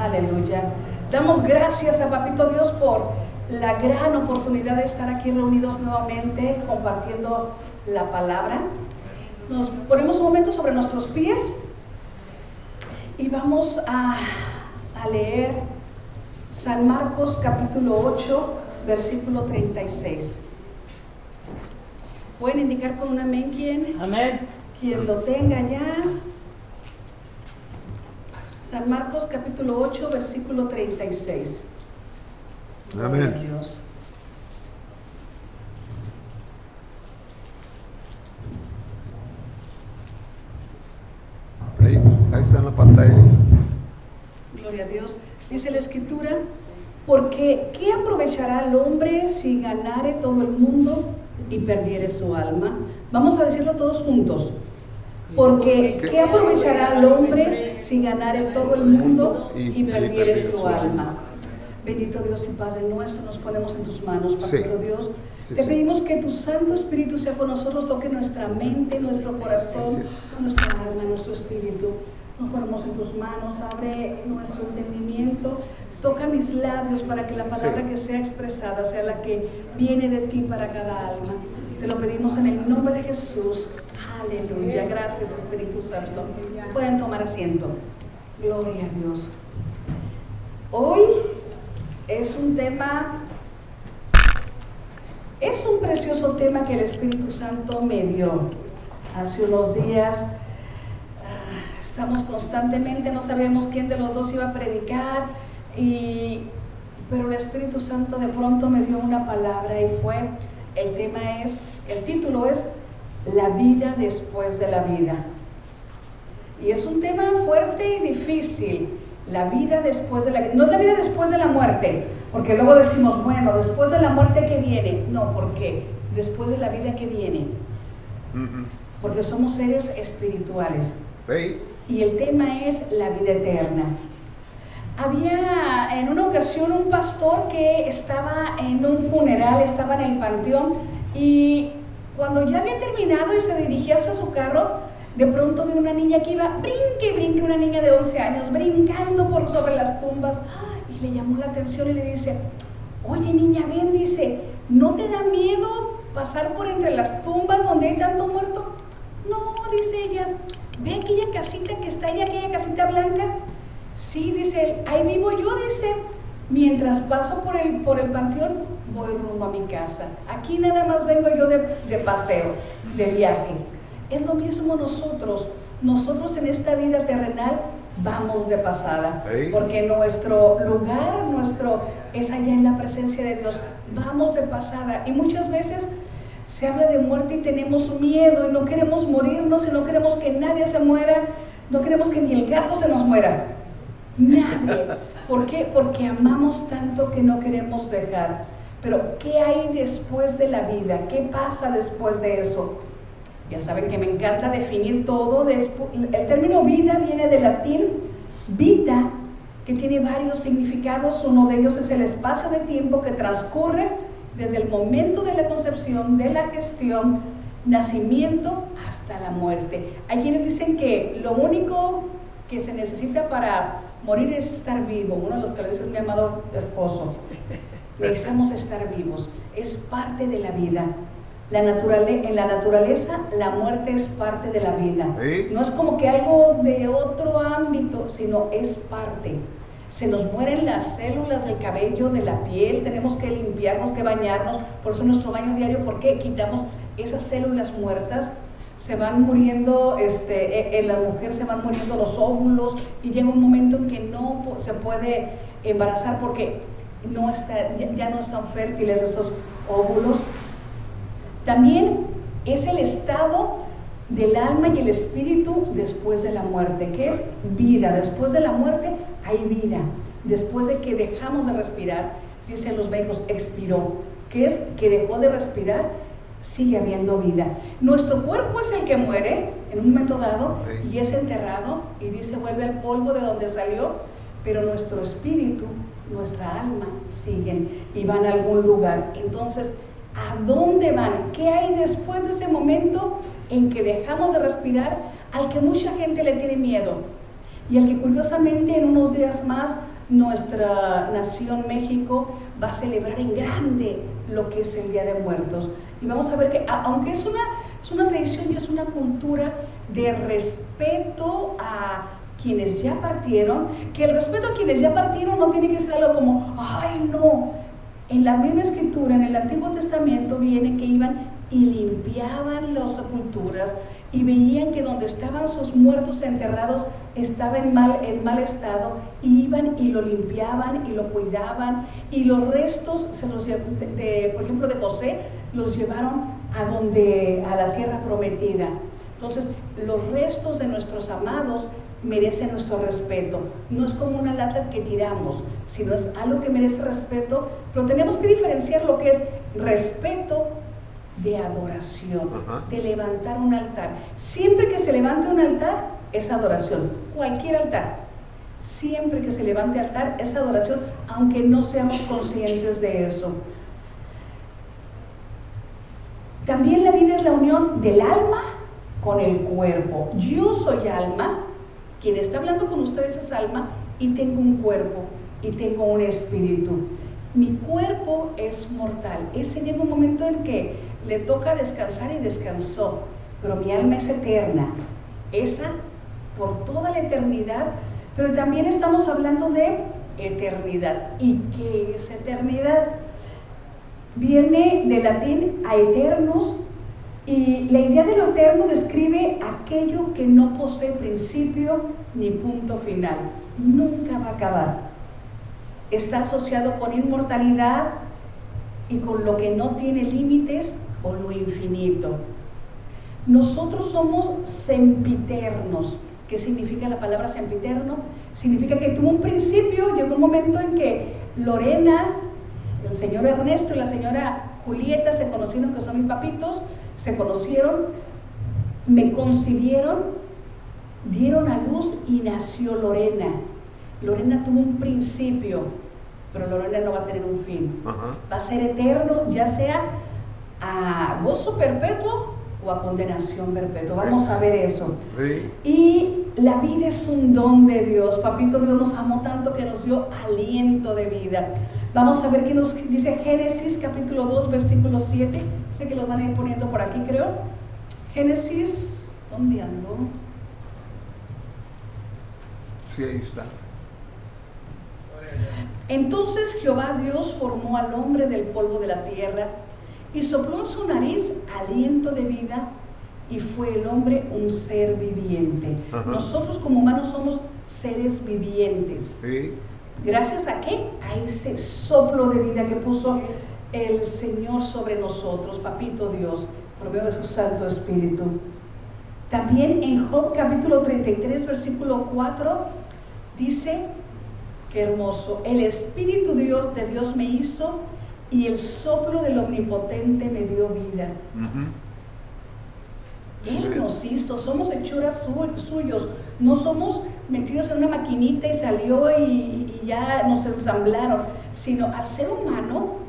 Aleluya. Damos gracias a Papito Dios por la gran oportunidad de estar aquí reunidos nuevamente compartiendo la palabra. Nos ponemos un momento sobre nuestros pies y vamos a leer San Marcos capítulo 8, versículo 36. ¿Pueden indicar con un amén quién? Amén. Quien lo tenga ya. San Marcos capítulo 8, versículo 36. Amén. Gloria a Dios. Ahí está en la pantalla. Gloria a Dios. Dice la Escritura, porque ¿qué aprovechará el hombre si ganare todo el mundo y perdiere su alma? Vamos a decirlo todos juntos. Porque ¿qué aprovechará el hombre si ganare todo el mundo y perdiere su alma? Bendito Dios y Padre nuestro, nos ponemos en tus manos, Papito Dios. Te pedimos que tu Santo Espíritu sea con nosotros, toque nuestra mente, nuestro corazón, nuestra alma, nuestro espíritu. Nos ponemos en tus manos, abre nuestro entendimiento, toca mis labios para que la palabra que sea expresada sea la que viene de ti para cada alma. Te lo pedimos en el nombre de Jesús. Aleluya. Gracias, Espíritu Santo. Pueden tomar asiento. Gloria a Dios. Hoy es un precioso tema que el Espíritu Santo me dio. Hace unos días estamos constantemente, no sabemos quién de los dos iba a predicar, pero el Espíritu Santo de pronto me dio una palabra y el título es La vida después de la vida. Y es un tema fuerte y difícil. La vida después de la vida. No es la vida después de la muerte, porque luego decimos, bueno, después de la muerte que viene. No, ¿por qué? Después de la vida que viene. Porque somos seres espirituales. Y el tema es la vida eterna. Había en una ocasión un pastor que estaba en un funeral, estaba en el panteón, y cuando ya había terminado y se dirigía hacia su carro, de pronto vio una niña que iba, brinque, una niña de 11 años, brincando por sobre las tumbas, y le llamó la atención y le dice, oye niña, ven, dice, ¿no te da miedo pasar por entre las tumbas donde hay tanto muerto? No, dice ella, ve aquella casita que está ahí, aquella casita blanca. Sí, dice él, ahí vivo yo, dice, mientras paso por el panteón, voy rumbo a mi casa. Aquí nada más vengo yo de paseo, de viaje. Es lo mismo nosotros en esta vida terrenal vamos de pasada, porque nuestro lugar, es allá en la presencia de Dios, vamos de pasada. Y muchas veces se habla de muerte y tenemos miedo y no queremos morirnos y no queremos que nadie se muera, no queremos que ni el gato se nos muera, nadie. ¿Por qué? Porque amamos tanto que no queremos dejar. Pero ¿qué hay después de la vida? ¿Qué pasa después de eso? Ya saben que me encanta definir todo. El término vida viene del latín vita, que tiene varios significados. Uno de ellos es el espacio de tiempo que transcurre desde el momento de la concepción, de la gestión, nacimiento hasta la muerte. Hay quienes dicen que lo único que se necesita para morir es estar vivo. Uno de los que lo dice es mi amado esposo. Necesitamos estar vivos, es parte de la vida. En la naturaleza, la muerte es parte de la vida. No es como que algo de otro ámbito, sino es parte. Se nos mueren las células del cabello, de la piel, tenemos que limpiarnos, que bañarnos. Por eso nuestro baño diario, porque quitamos esas células muertas. Se van muriendo, en la mujer se van muriendo los óvulos, y llega un momento en que no se puede embarazar porque ya no están fértiles esos óvulos. También es el estado del alma y el espíritu después de la muerte, que es vida. Después de la muerte hay vida. Después de que dejamos de respirar, dicen los médicos, expiró, que es que dejó de respirar, sigue habiendo vida. Nuestro cuerpo es el que muere en un momento dado y es enterrado, y dice vuelve al polvo de donde salió, pero nuestro espíritu, nuestra alma siguen y van a algún lugar. Entonces, ¿a dónde van? ¿Qué hay después de ese momento en que dejamos de respirar, al que mucha gente le tiene miedo y al que curiosamente en unos días más nuestra nación México va a celebrar en grande lo que es el Día de Muertos. Y vamos a ver que, aunque es una tradición y es una cultura de respeto a quienes ya partieron, que el respeto a quienes ya partieron no tiene que ser algo como, ¡ay, no! En la misma escritura, en el Antiguo Testamento, viene que iban y limpiaban las sepulturas y veían que donde estaban sus muertos enterrados estaba en mal estado, iban y lo limpiaban y lo cuidaban, y los restos por ejemplo de José, los llevaron a la tierra prometida. Entonces los restos de nuestros amados merecen nuestro respeto. No es como una lata que tiramos, sino es algo que merece respeto, pero tenemos que diferenciar lo que es respeto de adoración, de levantar un altar. Siempre que se levante un altar es adoración, cualquier altar. Siempre que se levante altar es adoración, aunque no seamos conscientes de eso. También la vida es la unión del alma con el cuerpo. Yo soy alma, quien está hablando con ustedes es alma, y tengo un cuerpo y tengo un espíritu. Mi cuerpo es mortal. Ese llega un momento en que le toca descansar y descansó, pero mi alma es eterna, esa por toda la eternidad. Pero también estamos hablando de eternidad. ¿Y qué es eternidad? Viene del latín aeternus, y la idea de lo eterno describe aquello que no posee principio ni punto final, nunca va a acabar. Está asociado con inmortalidad y con lo que no tiene límites o lo infinito. Nosotros somos sempiternos. ¿Qué significa la palabra sempiterno? Significa que tuvo un principio, llegó un momento en que Lorena, el señor Ernesto y la señora Julieta se conocieron, que son mis papitos, se conocieron, me concibieron, dieron a luz y nació Lorena. Lorena tuvo un principio, pero Lorena no va a tener un fin. Va a ser eterno, ya sea a gozo perpetuo o a condenación perpetua. Vamos a ver eso. Sí. Y la vida es un don de Dios. Papito Dios nos amó tanto que nos dio aliento de vida. Vamos a ver qué nos dice Génesis capítulo 2 versículo 7. Sé que los van a ir poniendo por aquí, creo. Génesis, ¿dónde ando? Sí, ahí está. Entonces Jehová Dios formó al hombre del polvo de la tierra y sopló en su nariz aliento de vida, y fue el hombre un ser viviente. Nosotros como humanos somos seres vivientes. Sí. ¿Gracias a qué? A ese soplo de vida que puso el Señor sobre nosotros, Papito Dios, por medio de su Santo Espíritu. También en Job capítulo 33 versículo 4 dice, qué hermoso, el Espíritu de Dios me hizo y el soplo del Omnipotente me dio vida. Él nos hizo, somos hechuras suyos, no somos metidos en una maquinita y salió y ya nos ensamblaron, sino al ser humano,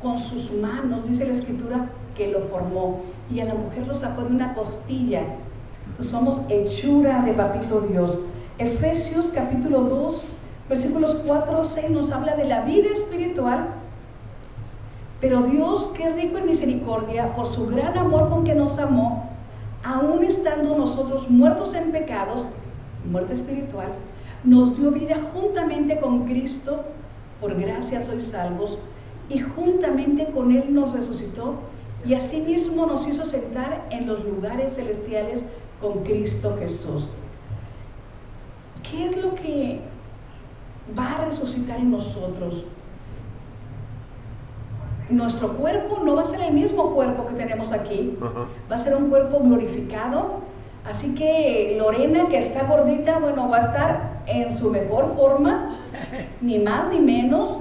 con sus manos, dice la Escritura, que lo formó, y a la mujer lo sacó de una costilla. Entonces somos hechura de Papito Dios. Efesios capítulo 2, versículos 4 a 6 nos habla de la vida espiritual. Pero Dios, que es rico en misericordia, por su gran amor con que nos amó, aun estando nosotros muertos en pecados, muerte espiritual, nos dio vida juntamente con Cristo, por gracia sois salvos, y juntamente con Él nos resucitó, y asimismo nos hizo sentar en los lugares celestiales con Cristo Jesús. ¿Qué es lo que va a resucitar en nosotros? Nuestro cuerpo no va a ser el mismo cuerpo que tenemos aquí, va a ser un cuerpo glorificado. Así que Lorena, que está gordita, bueno, va a estar en su mejor forma, ni más ni menos.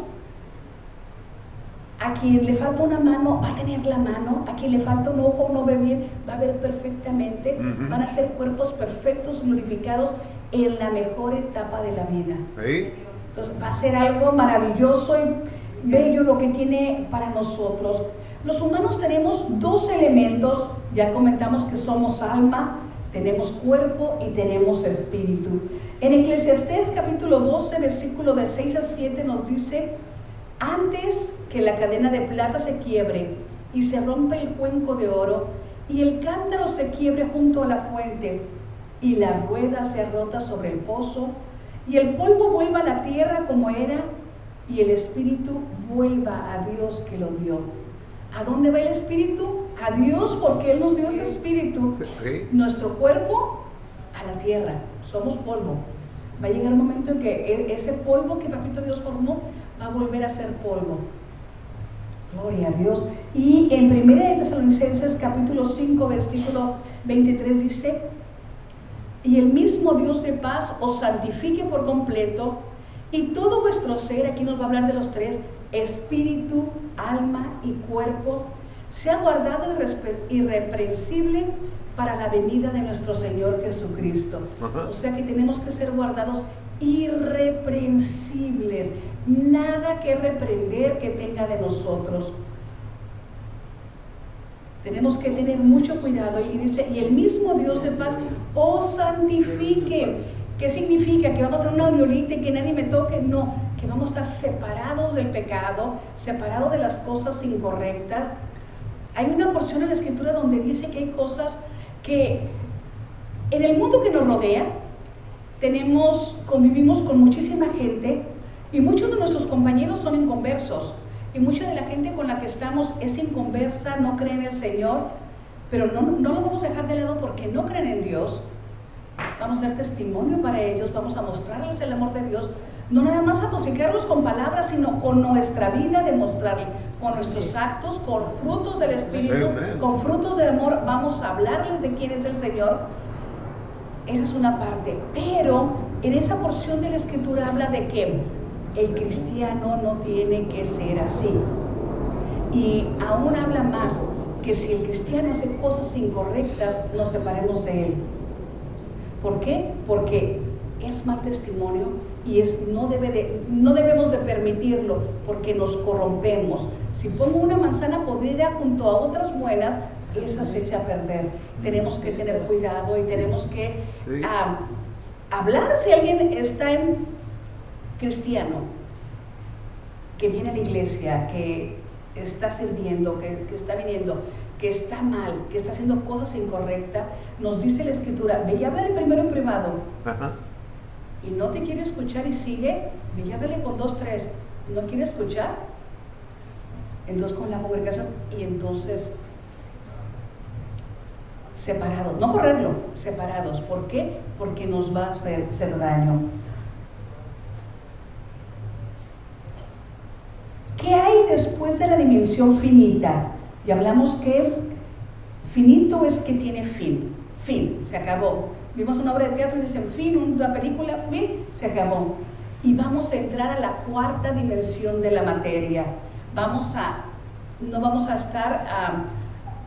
A quien le falta una mano, va a tener la mano. A quien le falta un ojo, no ve bien, va a ver perfectamente. Van a ser cuerpos perfectos, glorificados en la mejor etapa de la vida. ¿Sí? Entonces va a ser algo maravilloso y bello lo que tiene para nosotros. Los humanos tenemos dos elementos, ya comentamos que somos alma, Tenemos cuerpo y tenemos espíritu. En Eclesiastés capítulo 12, versículo del 6 al 7 nos dice: antes que la cadena de plata se quiebre y se rompa el cuenco de oro y el cántaro se quiebre junto a la fuente y la rueda sea rota sobre el pozo y el polvo vuelva a la tierra como era y el espíritu vuelva a Dios que lo dio. ¿A dónde va el espíritu? A Dios, porque Él nos dio ese espíritu. Sí. Nuestro cuerpo a la tierra, somos polvo. Va a llegar un momento en que ese polvo que Papito Dios formó va a volver a ser polvo. Gloria a Dios. Y en 1 Tesalonicenses capítulo 5 versículo 23 dice: y el mismo Dios de paz os santifique por completo, y todo vuestro ser, aquí nos va a hablar de los tres, espíritu, alma y cuerpo, sea guardado irreprensible para la venida de nuestro Señor Jesucristo. O sea que tenemos que ser guardados irreprensibles, nada que reprender que tenga de nosotros. Tenemos que tener mucho cuidado. Y dice: y el mismo Dios de paz os santifique. ¿Qué significa? ¿Que vamos a tener una aureolita y que nadie me toque? No, que vamos a estar separados del pecado, separados de las cosas incorrectas. Hay una porción en la Escritura donde dice que hay cosas que en el mundo que nos rodea convivimos con muchísima gente, y muchos de nuestros compañeros son inconversos, y mucha de la gente con la que estamos es inconversa, no cree en el Señor, pero no lo vamos a dejar de lado porque no creen en Dios. Vamos a ser testimonio para ellos, vamos a mostrarles el amor de Dios, no nada más atosicarlos con palabras, sino con nuestra vida demostrarle, con nuestros actos, con frutos del Espíritu, con frutos del amor, vamos a hablarles de quién es el Señor. Esa es una parte, pero en esa porción de la Escritura habla de que el cristiano no tiene que ser así, y aún habla más, que si el cristiano hace cosas incorrectas, nos separemos de él. ¿Por qué? Porque es mal testimonio y no debemos de permitirlo, porque nos corrompemos. Si pongo una manzana podrida junto a otras buenas, esa se echa a perder. Tenemos que tener cuidado y tenemos que hablar. Si alguien está en cristiano, que viene a la iglesia, que está sirviendo, que está viniendo, que está mal, que está haciendo cosas incorrectas, nos dice la Escritura: ve y háblale primero en privado. Ajá. Y no te quiere escuchar y sigue, ve y háblale con 2, 3, no quiere escuchar, entonces con la congregación, y entonces separados, no correrlo, separados. ¿Por qué? Porque nos va a hacer daño. ¿Qué hay después de la dimensión finita? Y hablamos que finito es que tiene fin, se acabó. Vimos una obra de teatro y dicen fin, una película, fin, se acabó. Y vamos a entrar a la cuarta dimensión de la materia. No vamos a estar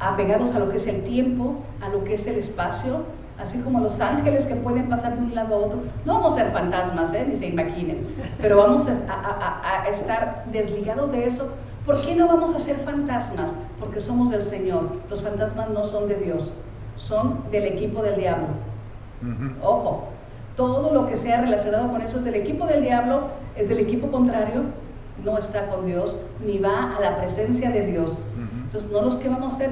apegados a lo que es el tiempo, a lo que es el espacio, así como los ángeles que pueden pasar de un lado a otro. No vamos a ser fantasmas, ni se imaginen, pero vamos a estar desligados de eso. ¿Por qué no vamos a ser fantasmas? Porque somos del Señor. Los fantasmas no son de Dios, son del equipo del diablo. Ojo, todo lo que sea relacionado con eso es del equipo del diablo, es del equipo contrario, no está con Dios, ni va a la presencia de Dios. Entonces, no los que vamos a ser,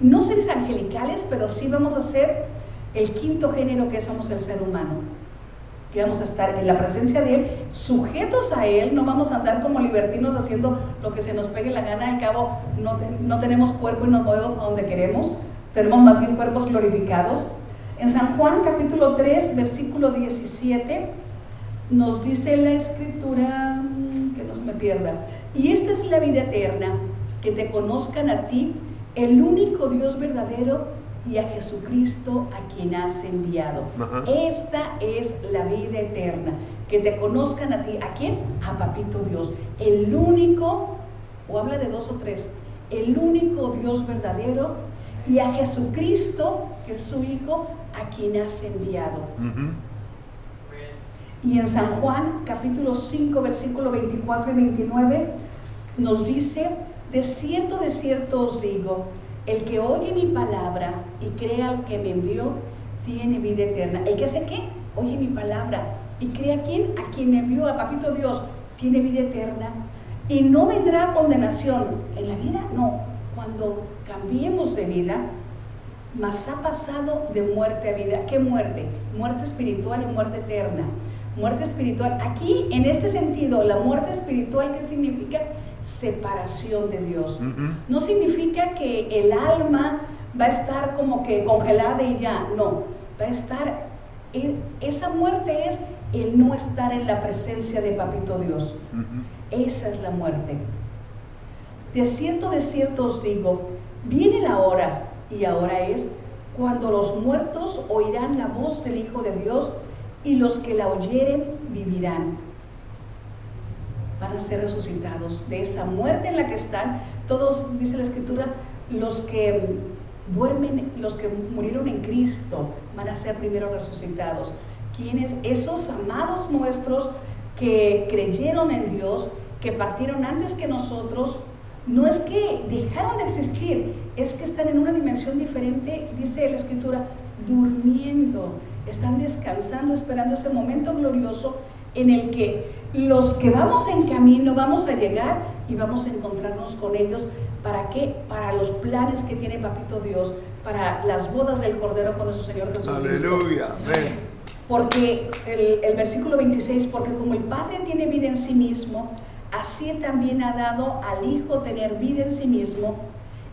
no seres angelicales, pero sí vamos a ser el quinto género, que somos el ser humano, que vamos a estar en la presencia de Él, sujetos a Él. No vamos a andar como libertinos haciendo lo que se nos pegue la gana. Al cabo no tenemos cuerpo y nos movemos para donde queremos, tenemos más bien cuerpos glorificados. En San Juan capítulo 3 versículo 17 nos dice la Escritura, que no se me pierda: y esta es la vida eterna, que te conozcan a ti, el único Dios verdadero, y a Jesucristo, a quien has enviado. Esta es la vida eterna, que te conozcan a ti. ¿A quién? A Papito Dios, el único, o habla de 2 o 3, el único Dios verdadero, y a Jesucristo, que es su Hijo, a quien has enviado. Y en San Juan capítulo 5 versículo 24 y 29 nos dice: de cierto os digo, el que oye mi palabra y cree al que me envió, tiene vida eterna. ¿El que hace qué? Oye mi palabra y cree a quién, a quien me envió, a Papito Dios, tiene vida eterna y no vendrá condenación. En la vida no, cuando cambiemos de vida, mas ha pasado de muerte a vida. ¿Qué muerte? Muerte espiritual y muerte eterna. Muerte espiritual, aquí en este sentido, la muerte espiritual, ¿qué significa? Separación de Dios. No significa que el alma va a estar como que congelada y ya, no, va a estar, esa muerte es el no estar en la presencia de Papito Dios. Esa es la muerte. De cierto os digo, viene la hora, y ahora es, cuando los muertos oirán la voz del Hijo de Dios, y los que la oyeren vivirán. Van a ser resucitados de esa muerte en la que están. Todos, dice la Escritura, los que duermen, los que murieron en Cristo, van a ser primero resucitados. ¿Quiénes? Esos amados nuestros que creyeron en Dios, que partieron antes que nosotros. No es que dejaron de existir, es que están en una dimensión diferente, dice la Escritura, durmiendo. Están descansando, esperando ese momento glorioso en el que los que vamos en camino vamos a llegar y vamos a encontrarnos con ellos. ¿Para qué? Para los planes que tiene Papito Dios, para las bodas del Cordero con nuestro Señor Jesucristo. Aleluya, amén. Porque el versículo 26, porque como el Padre tiene vida en sí mismo, así también ha dado al Hijo tener vida en sí mismo,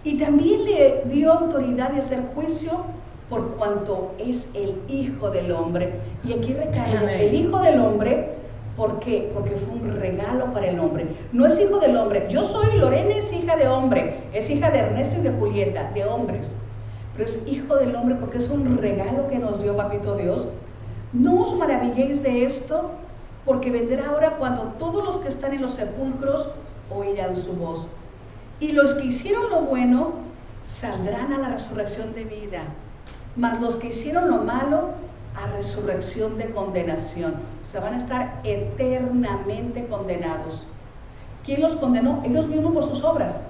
y también le dio autoridad de hacer juicio por cuanto es el Hijo del Hombre. Y aquí recaigo, el Hijo del Hombre, ¿por qué? Porque fue un regalo para el hombre. No es hijo del hombre. Yo soy Lorena, es hija de hombre, es hija de Ernesto y de Julieta, de hombres. Pero es hijo del hombre porque es un regalo que nos dio Papito Dios. No os maravilléis de esto, porque vendrá ahora cuando todos los que están en los sepulcros oirán su voz. Y los que hicieron lo bueno saldrán a la resurrección de vida, mas los que hicieron lo malo a resurrección de condenación. O sea, van a estar eternamente condenados. ¿Quién los condenó? Ellos mismos por sus obras,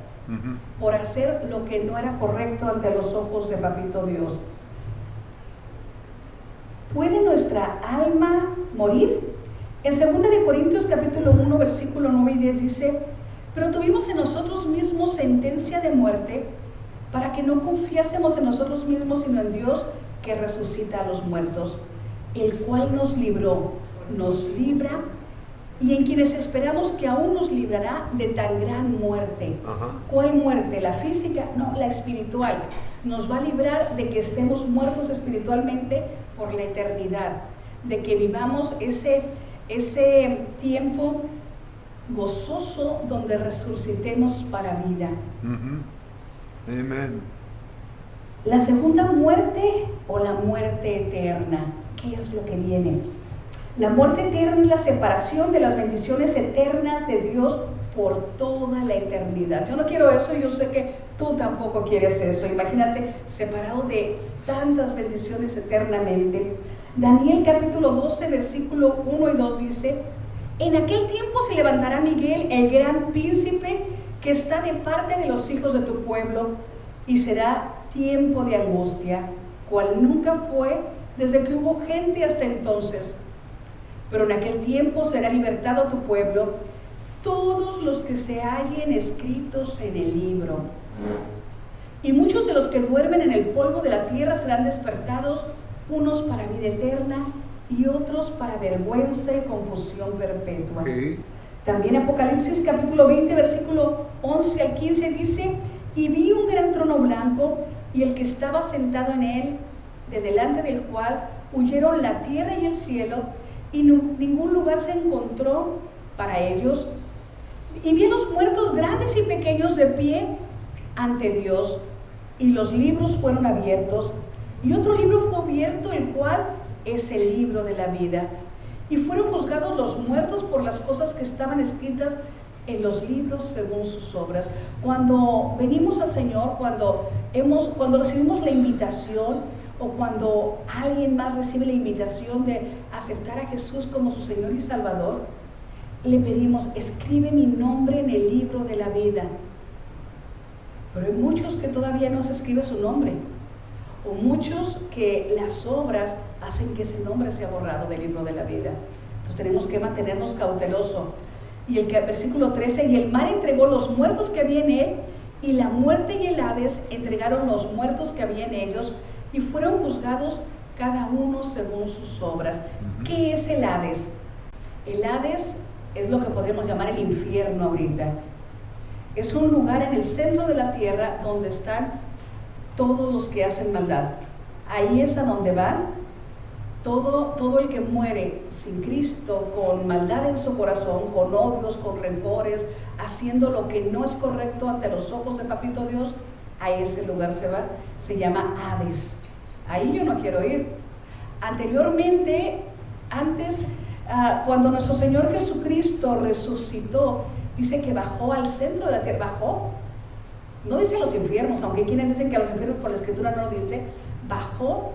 por hacer lo que no era correcto ante los ojos de Papito Dios. ¿Puede nuestra alma morir? En 2 Corintios capítulo 1 versículo 9 y 10 dice: pero tuvimos en nosotros mismos sentencia de muerte, para que no confiásemos en nosotros mismos, sino en Dios, que resucita a los muertos, el cual nos libró, nos libra, y en quienes esperamos que aún nos librará de tan gran muerte. ¿Cuál muerte? ¿La física? No, la espiritual. Nos va a librar de que estemos muertos espiritualmente por la eternidad, de que vivamos ese tiempo gozoso donde resucitemos para vida. Amén. La segunda muerte o la muerte eterna, ¿qué es lo que viene? La muerte eterna es la separación de las bendiciones eternas de Dios por toda la eternidad. Yo no quiero eso y yo sé que tú tampoco quieres eso. Imagínate separado de tantas bendiciones eternamente. Daniel capítulo 12 versículo 1 y 2 dice: en aquel tiempo se levantará Miguel, el gran príncipe, que está de parte de los hijos de tu pueblo, y será tiempo de angustia, cual nunca fue desde que hubo gente hasta entonces. Pero en aquel tiempo será libertado tu pueblo, todos los que se hallen escritos en el libro. Y muchos de los que duermen en el polvo de la tierra serán despertados, unos para vida eterna y otros para vergüenza y confusión perpetua. También Apocalipsis capítulo 20 versículo 11 al 15 dice: y vi un gran trono blanco y el que estaba sentado en él, de delante del cual huyeron la tierra y el cielo, y ningún lugar se encontró para ellos. Y vi a los muertos grandes y pequeños de pie ante Dios, y los libros fueron abiertos, y otro libro fue abierto, el cual es el libro de la vida. Y fueron juzgados los muertos por las cosas que estaban escritas en los libros según sus obras. Cuando venimos al Señor, cuando recibimos la invitación, o cuando alguien más recibe la invitación de aceptar a Jesús como su Señor y Salvador, le pedimos: escribe mi nombre en el libro de la vida. Pero hay muchos que todavía no se escribe su nombre, o muchos que las obras hacen que ese nombre sea borrado del libro de la vida. Entonces tenemos que mantenernos cautelosos. Y el versículo 13, y el mar entregó los muertos que había en él, y la muerte y el Hades entregaron los muertos que había en ellos, y fueron juzgados cada uno según sus obras. ¿Qué es el Hades? El Hades es lo que podríamos llamar el infierno ahorita. Es un lugar en el centro de la tierra donde están todos los que hacen maldad. Ahí es a donde van todo el que muere sin Cristo, con maldad en su corazón, con odios, con rencores, haciendo lo que no es correcto ante los ojos de Papito Dios. A ese lugar se va, se llama Hades. Ahí yo no quiero ir. Anteriormente, cuando nuestro Señor Jesucristo resucitó, dice que bajó al centro de la tierra. Bajó, no dice a los infiernos, aunque hay quienes dicen que a los infiernos por la Escritura no lo dice. Bajó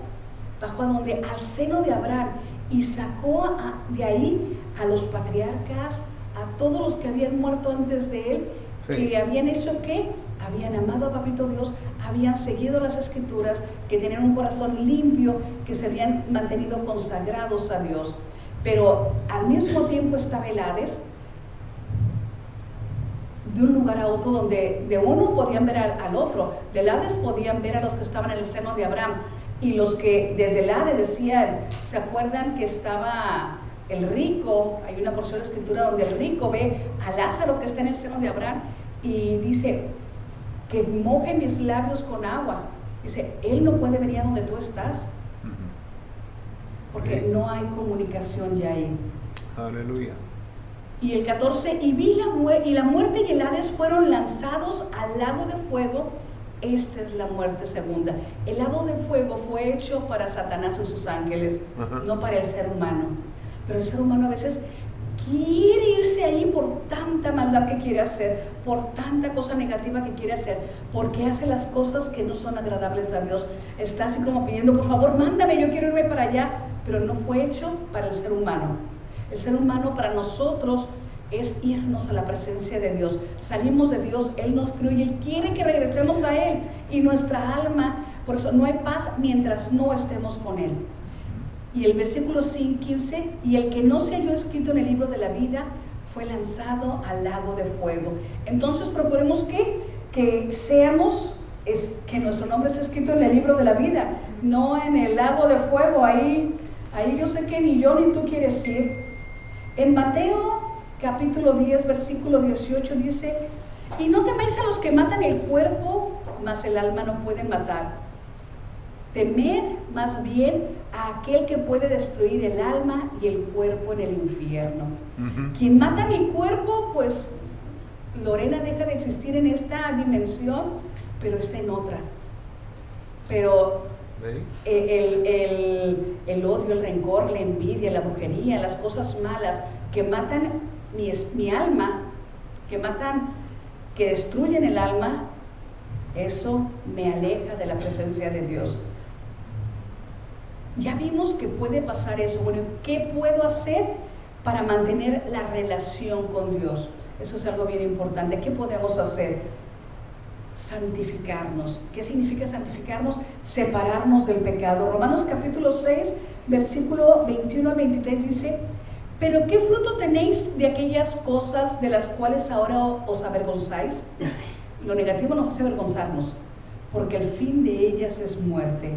a donde, al seno de Abraham, y sacó de ahí a los patriarcas, a todos los que habían muerto antes de él, que habían hecho ¿qué? Habían amado a Papito Dios, habían seguido las Escrituras, que tenían un corazón limpio, que se habían mantenido consagrados a Dios. Pero al mismo tiempo estaba el Hades, de un lugar a otro, donde de uno podían ver al otro. Del Hades podían ver a los que estaban en el seno de Abraham, y los que desde el Hades decían, ¿se acuerdan que estaba el rico? Hay una porción de la Escritura donde el rico ve a Lázaro que está en el seno de Abraham y dice, que moje mis labios con agua. Dice, él no puede venir a donde tú estás, porque no hay comunicación ya ahí. Aleluya. Y el 14, y la muerte y el Hades fueron lanzados al lago de fuego. Esta es la muerte segunda. El lago de fuego fue hecho para Satanás y sus ángeles, no para el ser humano. Pero el ser humano a veces quiere irse ahí por tanta maldad que quiere hacer, por tanta cosa negativa que quiere hacer, porque hace las cosas que no son agradables a Dios. Está así como pidiendo, por favor, mándame, yo quiero irme para allá. Pero no fue hecho para el ser humano. El ser humano para nosotros es irnos a la presencia de Dios. Salimos de Dios, Él nos crió y Él quiere que regresemos a Él. Y nuestra alma, por eso no hay paz mientras no estemos con Él. Y el versículo 15, y el que no se halló escrito en el libro de la vida fue lanzado al lago de fuego. Entonces procuremos que seamos, que nuestro nombre esté escrito en el libro de la vida, no en el lago de fuego. Ahí yo sé que ni yo ni tú quieres ir. En Mateo capítulo 10, versículo 18 dice, y no temáis a los que matan el cuerpo, mas el alma no pueden matar. Temed más bien a aquel que puede destruir el alma y el cuerpo en el infierno. Quien mata mi cuerpo, pues Lorena deja de existir en esta dimensión, pero está en otra. Pero el odio, el rencor, la envidia, la brujería, las cosas malas que matan mi alma, que destruyen el alma, eso me aleja de la presencia de Dios. Ya vimos que puede pasar eso. Bueno, ¿qué puedo hacer para mantener la relación con Dios? Eso es algo bien importante. ¿Qué podemos hacer? Santificarnos. ¿Qué significa santificarnos? Separarnos del pecado. Romanos capítulo 6, versículo 21 al 23 dice, pero ¿qué fruto tenéis de aquellas cosas de las cuales ahora os avergonzáis? Lo negativo nos hace avergonzarnos, porque el fin de ellas es muerte.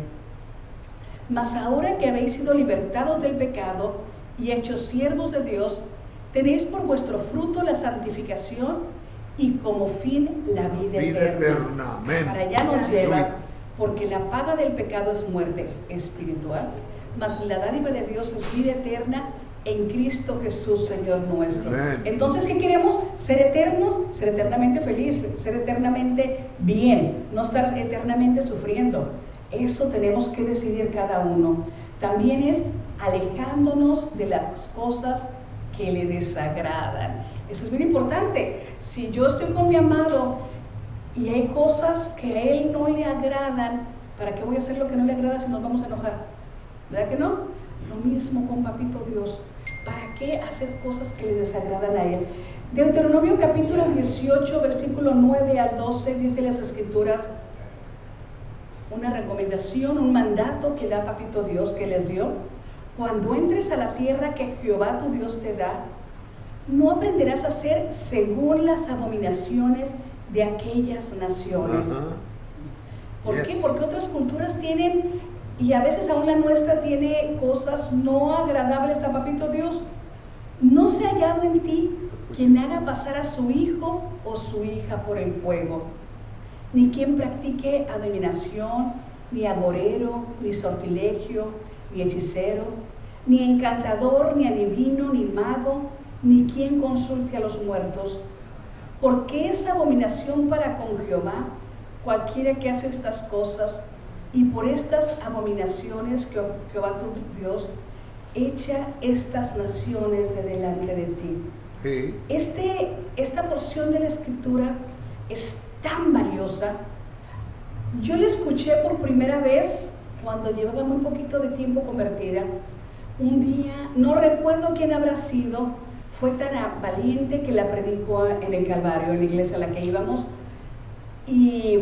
Mas ahora que habéis sido libertados del pecado y hechos siervos de Dios, tenéis por vuestro fruto la santificación y como fin la vida eterna. Para allá nos lleva, porque la paga del pecado es muerte espiritual, mas la dádiva de Dios es vida eterna en Cristo Jesús, Señor nuestro. Amén. Entonces, ¿qué queremos? Ser eternos, ser eternamente felices, ser eternamente bien, no estar eternamente sufriendo. Eso tenemos que decidir cada uno. También es alejándonos de las cosas que le desagradan. Eso es bien importante. Si yo estoy con mi amado y hay cosas que a él no le agradan, ¿para qué voy a hacer lo que no le agrada si nos vamos a enojar? ¿Verdad que no? Lo mismo con Papito Dios. ¿Para qué hacer cosas que le desagradan a él? Deuteronomio capítulo 18, versículo 9 al 12, dice las Escrituras, una recomendación, un mandato que da Papito Dios, que les dio. Cuando entres a la tierra que Jehová tu Dios te da, no aprenderás a hacer según las abominaciones de aquellas naciones. ¿Por qué? Porque otras culturas tienen, y a veces aún la nuestra tiene cosas no agradables a Papito Dios. No se ha hallado en ti quien haga pasar a su hijo o su hija por el fuego, ni quien practique adivinación, ni agorero, ni sortilegio, ni hechicero, ni encantador, ni adivino, ni mago, ni quien consulte a los muertos, porque es abominación para con Jehová cualquiera que hace estas cosas, y por estas abominaciones que Jehová tu Dios echa estas naciones de delante de ti. Sí. Esta porción de la Escritura es tan valiosa. Yo la escuché por primera vez cuando llevaba muy poquito de tiempo convertida. Un día, no recuerdo quién habrá sido, fue tan valiente que la predicó en el Calvario, en la iglesia a la que íbamos. Y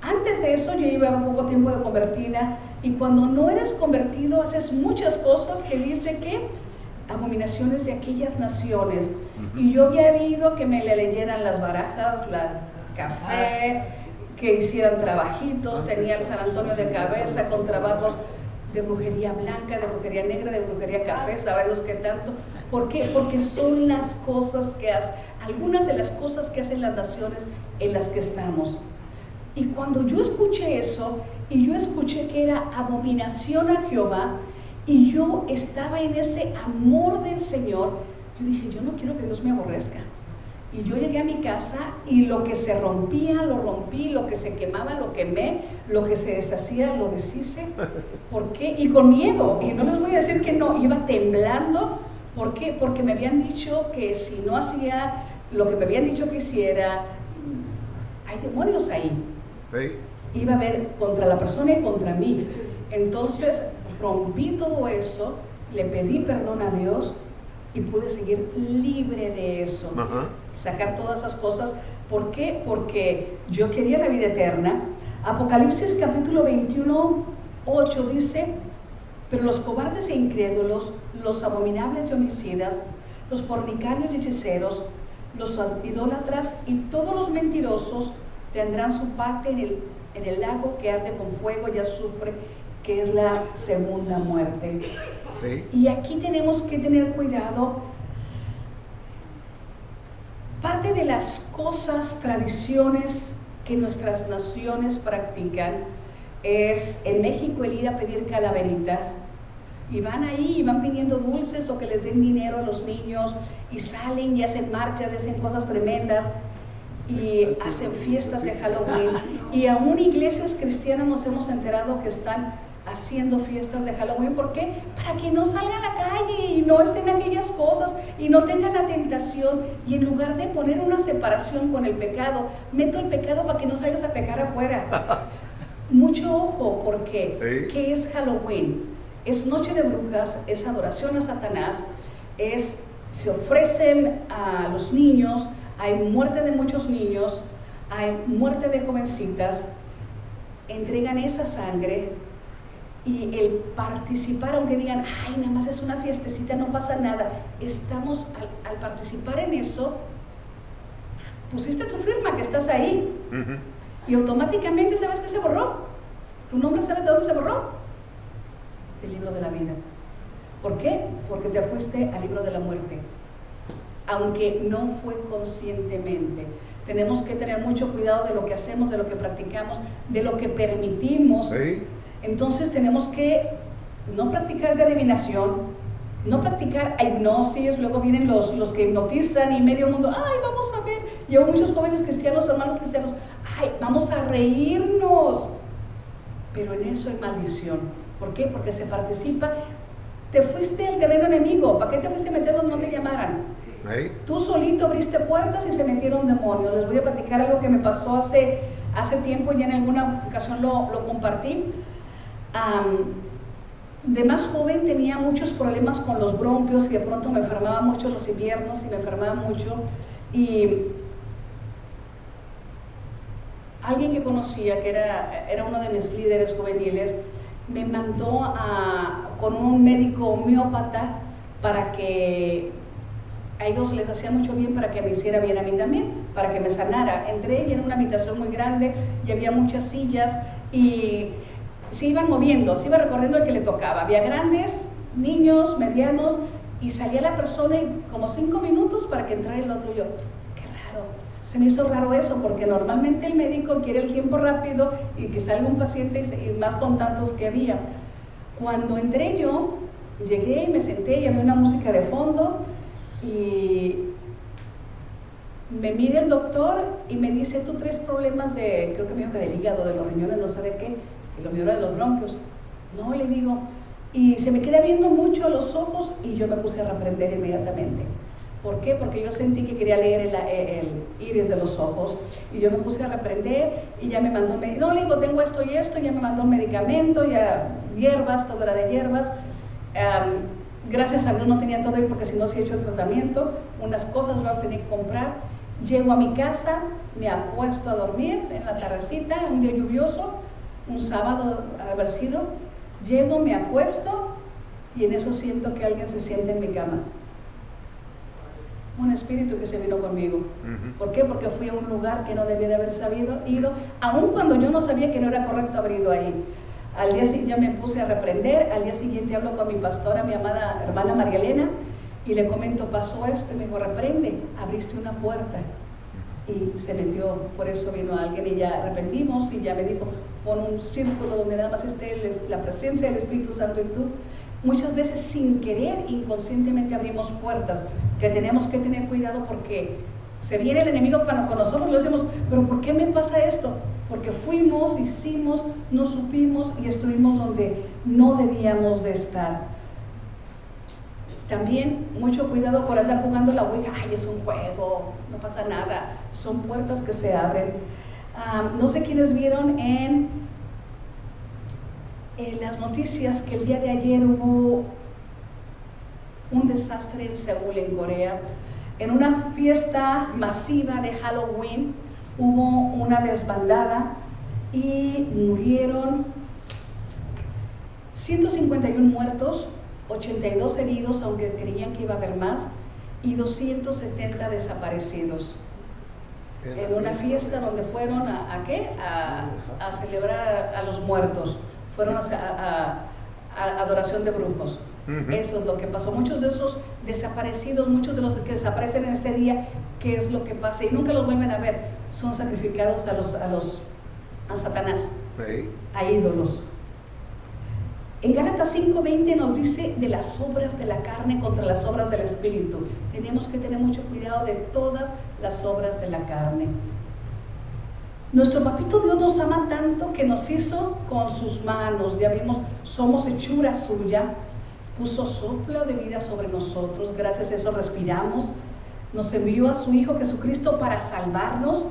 antes de eso yo llevaba poco tiempo de convertida, y cuando no eres convertido haces muchas cosas que dice que abominaciones de aquellas naciones. Y yo había oído que me le leyeran las barajas, la café, que hicieran trabajitos, tenía el San Antonio de cabeza con trabajos de brujería blanca, de brujería negra, de brujería café, sabrá Dios qué tanto. ¿Por qué? Porque son las cosas que hacen, algunas de las cosas que hacen las naciones en las que estamos. Y cuando yo escuché eso, y yo escuché que era abominación a Jehová, y yo estaba en ese amor del Señor, yo dije, yo no quiero que Dios me aborrezca. Y yo llegué a mi casa y lo que se rompía, lo rompí, lo que se quemaba, lo quemé, lo que se deshacía, lo deshice. ¿Por qué? Y con miedo, y no les voy a decir que no, iba temblando. ¿Por qué? Porque me habían dicho que si no hacía lo que me habían dicho que hiciera, hay demonios ahí. Sí. Iba a haber contra la persona y contra mí. Entonces rompí todo eso, le pedí perdón a Dios y pude seguir libre de eso. Sacar todas esas cosas. ¿Por qué? Porque yo quería la vida eterna. Apocalipsis capítulo 21, 8 dice: pero los cobardes e incrédulos, los abominables y homicidas, los fornicarios y hechiceros, los idólatras y todos los mentirosos tendrán su parte en el lago que arde con fuego y azufre, que es la segunda muerte. Sí. Y aquí tenemos que tener cuidado. Parte de las cosas, tradiciones que nuestras naciones practican es en México el ir a pedir calaveritas, y van ahí y van pidiendo dulces o que les den dinero a los niños, y salen y hacen marchas y hacen cosas tremendas y hacen fiestas de Halloween. Y aún iglesias cristianas nos hemos enterado que están haciendo fiestas de Halloween. ¿Por qué? Para que no salgan a la calle y no estén aquellas cosas y no tengan la tentación. Y en lugar de poner una separación con el pecado, meto el pecado para que no salgas a pecar afuera. Mucho ojo, porque ¿qué es Halloween? Es noche de brujas, es adoración a Satanás, se ofrecen a los niños, hay muerte de muchos niños, hay muerte de jovencitas, entregan esa sangre. Y el participar, aunque digan, ay, nada más es una fiestecita, no pasa nada, estamos, al participar en eso, pusiste tu firma que estás ahí. Y automáticamente, ¿sabes qué se borró? ¿Tu nombre sabes de dónde se borró? Del libro de la vida. ¿Por qué? Porque te fuiste al libro de la muerte, aunque no fue conscientemente. Tenemos que tener mucho cuidado de lo que hacemos, de lo que practicamos, de lo que permitimos. Sí. Entonces tenemos que no practicar de adivinación, no practicar hipnosis. Luego vienen los que hipnotizan y medio mundo, ay, vamos a ver. Llevo muchos jóvenes cristianos, hermanos cristianos, ay, vamos a reírnos. Pero en eso hay maldición. ¿Por qué? Porque se participa. Te fuiste al terreno enemigo. ¿Para qué te fuiste a meter donde no te llamaran? ¿Sí? Tú solito abriste puertas y se metieron demonios. Les voy a platicar algo que me pasó hace tiempo, ya en alguna ocasión lo compartí. De más joven tenía muchos problemas con los bronquios y de pronto me enfermaba mucho los inviernos y me enfermaba mucho. Y alguien que conocía, que era uno de mis líderes juveniles, me mandó con un médico homeópata para que a ellos les hacía mucho bien, para que me hiciera bien a mí también, para que me sanara. Entré y era una habitación muy grande y había muchas sillas y se iban moviendo, se iba recorriendo el que le tocaba. Había grandes, niños, medianos, y salía la persona y como 5 minutos para que entrara el otro. Yo, qué raro, se me hizo raro eso, porque normalmente el médico quiere el tiempo rápido y que salga un paciente, y más con tantos que había. Cuando entré yo, llegué y me senté y había una música de fondo y me mira el doctor y me dice, tú traes problemas de, creo que me dijo que del hígado, de los riñones, no sé de qué, y lo mío era de los bronquios. No, le digo, y se me queda viendo mucho a los ojos y yo me puse a reprender inmediatamente. ¿Por qué? Porque yo sentí que quería leer el iris de los ojos y yo me puse a reprender y ya me mandó un medicamento. No, le digo, tengo esto y esto, ya me mandó un medicamento, ya hierbas, todo era de hierbas. Gracias a Dios no tenía todo ahí, porque si no, sí he hecho el tratamiento, unas cosas las tenía que comprar. Llego a mi casa, me acuesto a dormir en la tardecita, un día lluvioso, un sábado ha de haber sido. Llego, me acuesto y en eso siento que alguien se siente en mi cama. Un espíritu que se vino conmigo. ¿Por qué? Porque fui a un lugar que no debía de haber ido, aun cuando yo no sabía que no era correcto haber ido ahí. Al día siguiente ya me puse a reprender. Al día siguiente hablo con mi pastora, mi amada hermana María Elena, y le comento, pasó esto, y me dijo, reprende, abriste una puerta. Y se metió, por eso vino alguien y ya arrepentimos, y ya me dijo, pon un círculo donde nada más esté la presencia del Espíritu Santo y tú. Muchas veces sin querer, inconscientemente abrimos puertas que tenemos que tener cuidado, porque se viene el enemigo con nosotros y lo decimos, pero ¿por qué me pasa esto? Porque fuimos, hicimos, no supimos y estuvimos donde no debíamos de estar. También mucho cuidado por andar jugando la ouija. Ay, es un juego, no pasa nada. Son puertas que se abren. No sé quiénes vieron en las noticias que el día de ayer hubo un desastre en Seúl, en Corea. En una fiesta masiva de Halloween hubo una desbandada y murieron 151 muertos, 82 heridos, aunque creían que iba a haber más, y 270 desaparecidos. En una fiesta donde fueron ¿a qué? A celebrar a los muertos, fueron a adoración de brujos. Eso es lo que pasó. Muchos de esos desaparecidos, muchos de los que desaparecen en este día, ¿qué es lo que pasa? Y nunca los vuelven a ver, son sacrificados a Satanás, a ídolos. En Gálatas 5:20 nos dice de las obras de la carne contra las obras del Espíritu. Tenemos que tener mucho cuidado de todas las obras de la carne. Nuestro papito Dios nos ama tanto que nos hizo con sus manos. Ya vimos, somos hechura suya. Puso soplo de vida sobre nosotros, gracias a eso respiramos. Nos envió a su Hijo Jesucristo para salvarnos,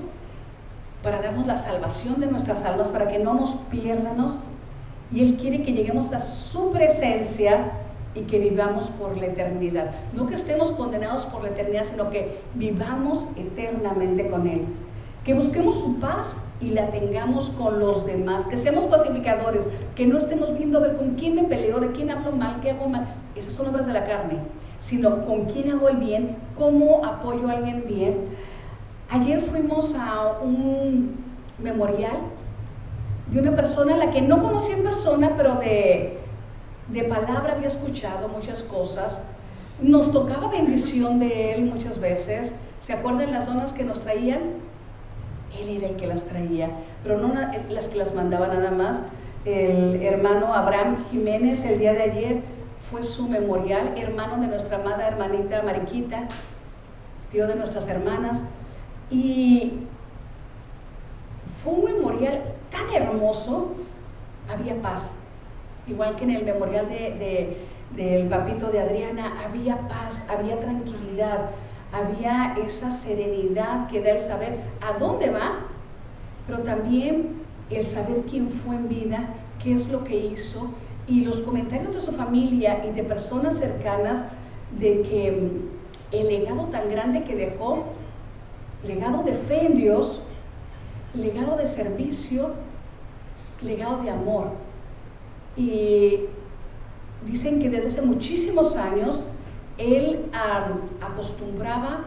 para darnos la salvación de nuestras almas, para que no nos pierdamos. Y Él quiere que lleguemos a su presencia y que vivamos por la eternidad. No que estemos condenados por la eternidad, sino que vivamos eternamente con Él. Que busquemos su paz y la tengamos con los demás, que seamos pacificadores, que no estemos viendo a ver con quién me peleo, de quién hablo mal, qué hago mal. Esas son obras de la carne, sino con quién hago el bien, cómo apoyo a alguien bien. Ayer fuimos a un memorial de una persona a la que no conocí en persona, pero de palabra había escuchado muchas cosas. Nos tocaba bendición de él muchas veces. ¿Se acuerdan las donas que nos traían? Él era el que las traía, pero no las que las mandaba nada más. El hermano Abraham Jiménez, el día de ayer fue su memorial, hermano de nuestra amada hermanita Mariquita, tío de nuestras hermanas, y fue un memorial tan hermoso. Había paz, igual que en el memorial del papito de Adriana, había paz, había tranquilidad, había esa serenidad que da el saber a dónde va, pero también el saber quién fue en vida, qué es lo que hizo, y los comentarios de su familia y de personas cercanas de que el legado tan grande que dejó, legado de fe en Dios, legado de servicio, legado de amor. Y dicen que desde hace muchísimos años él acostumbraba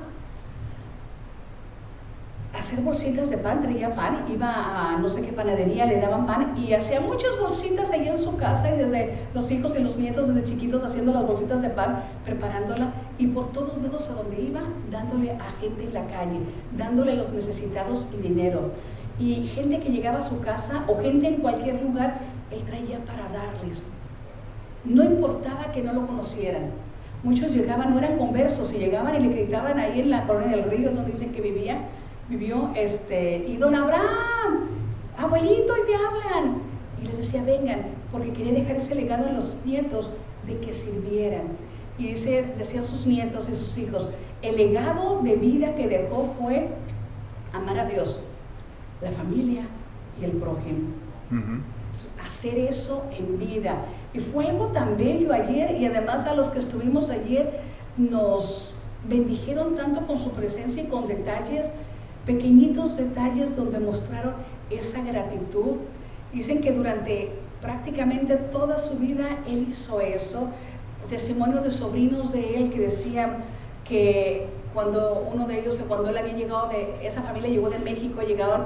a hacer bolsitas de pan, traía pan, iba a no sé qué panadería, le daban pan y hacía muchas bolsitas ahí en su casa, y desde los hijos y los nietos desde chiquitos haciendo las bolsitas de pan, preparándola, y por todos lados a donde iba, dándole a gente en la calle, dándole a los necesitados y dinero. Y gente que llegaba a su casa o gente en cualquier lugar, él traía para darles. No importaba que no lo conocieran. Muchos llegaban, no eran conversos, y llegaban y le gritaban ahí en la colonia del Río, donde dicen que vivió, y don Abraham, abuelito, y te hablan. Y les decía, vengan, porque quería dejar ese legado a los nietos de que sirvieran. Y decían sus nietos y sus hijos, el legado de vida que dejó fue amar a Dios, la familia y el prójimo. Hacer eso en vida. Y fue algo tan bello ayer, y además a los que estuvimos ayer nos bendijeron tanto con su presencia y con detalles, pequeñitos detalles donde mostraron esa gratitud. Dicen que durante prácticamente toda su vida él hizo eso. Testimonio de sobrinos de él que decían que cuando uno de ellos, que cuando él había llegado esa familia llegó de México, llegaban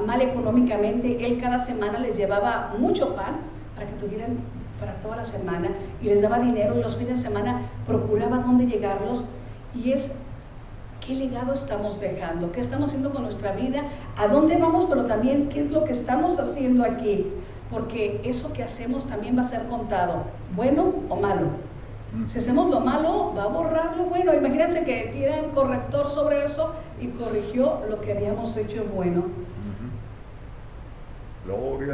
mal económicamente, él cada semana les llevaba mucho pan para que tuvieran para toda la semana, y les daba dinero, y los fines de semana procuraba dónde llegarlos. Y es, ¿qué legado estamos dejando? ¿Qué estamos haciendo con nuestra vida? ¿A dónde vamos? Pero también, ¿qué es lo que estamos haciendo aquí? Porque eso que hacemos también va a ser contado, bueno o malo. Si hacemos lo malo, va a borrar lo bueno. Imagínense que tiran corrector sobre eso y corrigió lo que habíamos hecho bueno.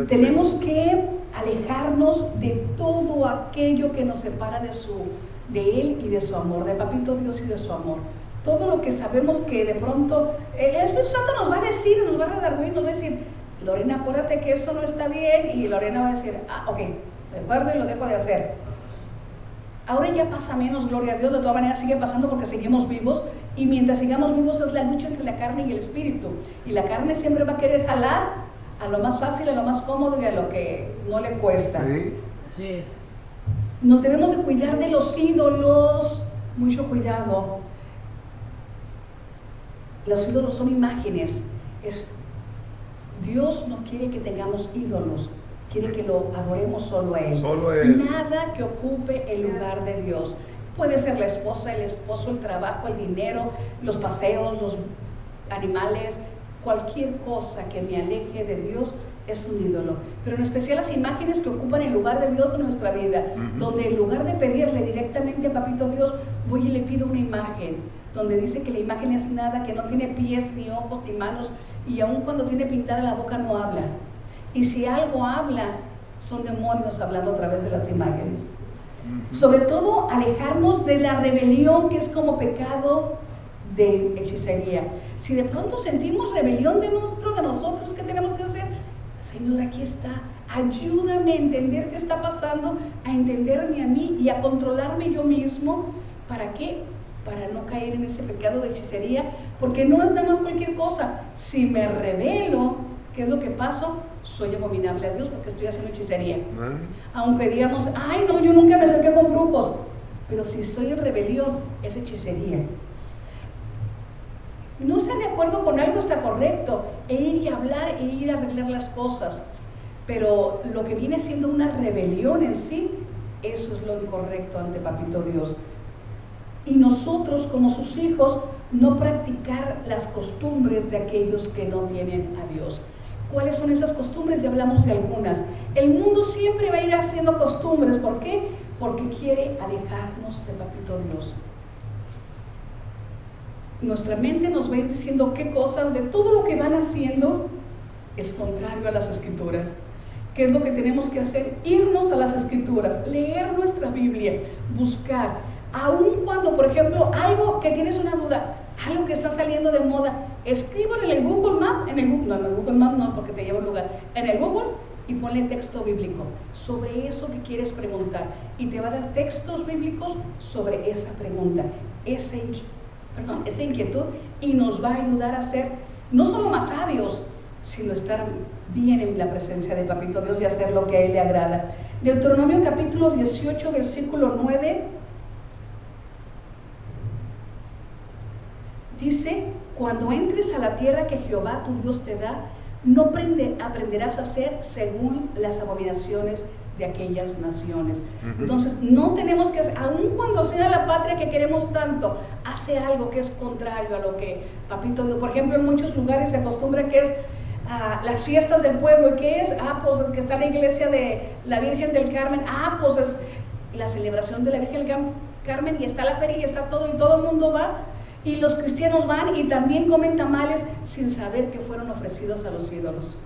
Tenemos que alejarnos de todo aquello que nos separa de Él y de su amor, de Papito Dios y de su amor. Todo lo que sabemos que de pronto el Espíritu Santo nos va a decir, nos va a redarguir, nos va a decir, Lorena, acuérdate que eso no está bien, y Lorena va a decir, ok, de acuerdo, y lo dejo de hacer. Ahora ya pasa menos, gloria a Dios, de todas maneras sigue pasando porque seguimos vivos, y mientras sigamos vivos es la lucha entre la carne y el espíritu, y la carne siempre va a querer jalar a lo más fácil, a lo más cómodo y a lo que no le cuesta. Sí. Así es. Nos debemos de cuidar de los ídolos, mucho cuidado. Los ídolos son imágenes. Dios no quiere que tengamos ídolos, quiere que lo adoremos solo a Él. Solo a Él. Nada que ocupe el lugar de Dios. Puede ser la esposa, el esposo, el trabajo, el dinero, los paseos, los animales, cualquier cosa que me aleje de Dios es un ídolo. Pero en especial las imágenes que ocupan el lugar de Dios en nuestra vida, donde en lugar de pedirle directamente a Papito Dios, voy y le pido una imagen, donde dice que la imagen es nada, que no tiene pies, ni ojos, ni manos, y aun cuando tiene pintada la boca no habla. Y si algo habla, son demonios hablando a través de las imágenes. Sobre todo, alejarnos de la rebelión, que es como pecado de hechicería. Si de pronto sentimos rebelión dentro de nosotros, ¿qué tenemos que hacer? Señor, aquí está, ayúdame a entender qué está pasando, a entenderme a mí y a controlarme yo mismo. ¿Para qué? Para no caer en ese pecado de hechicería, porque no es nada más cualquier cosa. Si me rebelo, ¿qué es lo que paso? Soy abominable a Dios porque estoy haciendo hechicería. Aunque digamos, ay no, yo nunca me acerqué con brujos, pero si soy en rebelión, es hechicería. No estar de acuerdo con algo está correcto, ir y hablar e ir a arreglar las cosas, pero lo que viene siendo una rebelión en sí, eso es lo incorrecto ante Papito Dios. Y nosotros como sus hijos, no practicar las costumbres de aquellos que no tienen a Dios. ¿Cuáles son esas costumbres? Ya hablamos de algunas. El mundo siempre va a ir haciendo costumbres. ¿Por qué? Porque quiere alejarnos de Papito Dios. Nuestra mente nos va a ir diciendo qué cosas de todo lo que van haciendo es contrario a las Escrituras. ¿Qué es lo que tenemos que hacer? Irnos a las Escrituras, leer nuestra Biblia, buscar. Aun cuando, por ejemplo, algo que tienes una duda, algo que está saliendo de moda, escríbelo en el Google Map, en el Google Map no, porque te lleva a un lugar, en el Google, y ponle texto bíblico sobre eso que quieres preguntar, y te va a dar textos bíblicos sobre esa pregunta, esa inquietud, y nos va a ayudar a ser no solo más sabios, sino estar bien en la presencia de Papito Dios y hacer lo que a Él le agrada. Deuteronomio capítulo 18, versículo 9, dice: cuando entres a la tierra que Jehová tu Dios te da, no aprenderás a hacer según las abominaciones de aquellas naciones. Entonces no tenemos que hacer, aun cuando sea la patria que queremos tanto, hace algo que es contrario a lo que Papito Dios. Por ejemplo, en muchos lugares se acostumbra que es las fiestas del pueblo. ¿Y qué es? Pues que está la iglesia de la Virgen del Carmen. Pues es la celebración de la Virgen del Carmen, y está la feria y está todo, y todo el mundo va, y los cristianos van y también comen tamales sin saber que fueron ofrecidos a los ídolos.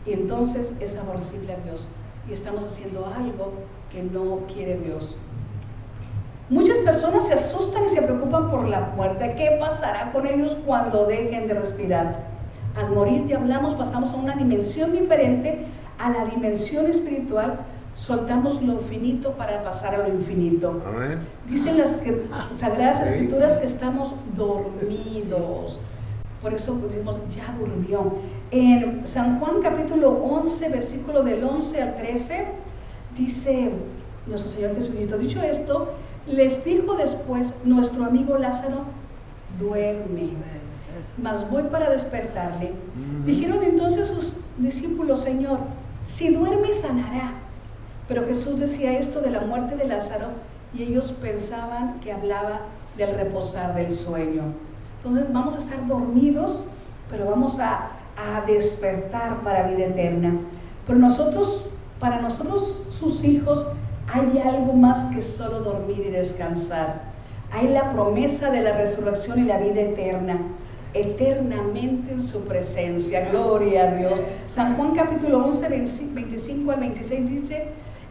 Y entonces es aborrecible a Dios, y estamos haciendo algo que no quiere Dios. Muchas personas se asustan y se preocupan por la muerte. ¿Qué pasará con ellos cuando dejen de respirar? Al morir, ya hablamos, pasamos a una dimensión diferente, a la dimensión espiritual. Soltamos lo finito para pasar a lo infinito. Amén. Dicen las Sagradas Escrituras que estamos dormidos. Por eso decimos, ya durmió. En San Juan capítulo 11, versículo del 11 al 13, dice nuestro Señor Jesucristo: dicho esto, les dijo después: nuestro amigo Lázaro duerme, mas voy para despertarle. Dijeron entonces sus discípulos: Señor, si duerme sanará. Pero Jesús decía esto de la muerte de Lázaro, y ellos pensaban que hablaba del reposar del sueño. Entonces vamos a estar dormidos, pero vamos a despertar para vida eterna. Pero para nosotros, sus hijos, hay algo más que solo dormir y descansar. Hay la promesa de la resurrección y la vida eterna, eternamente en su presencia. Gloria a Dios. San Juan capítulo 11, 25 al 26 dice: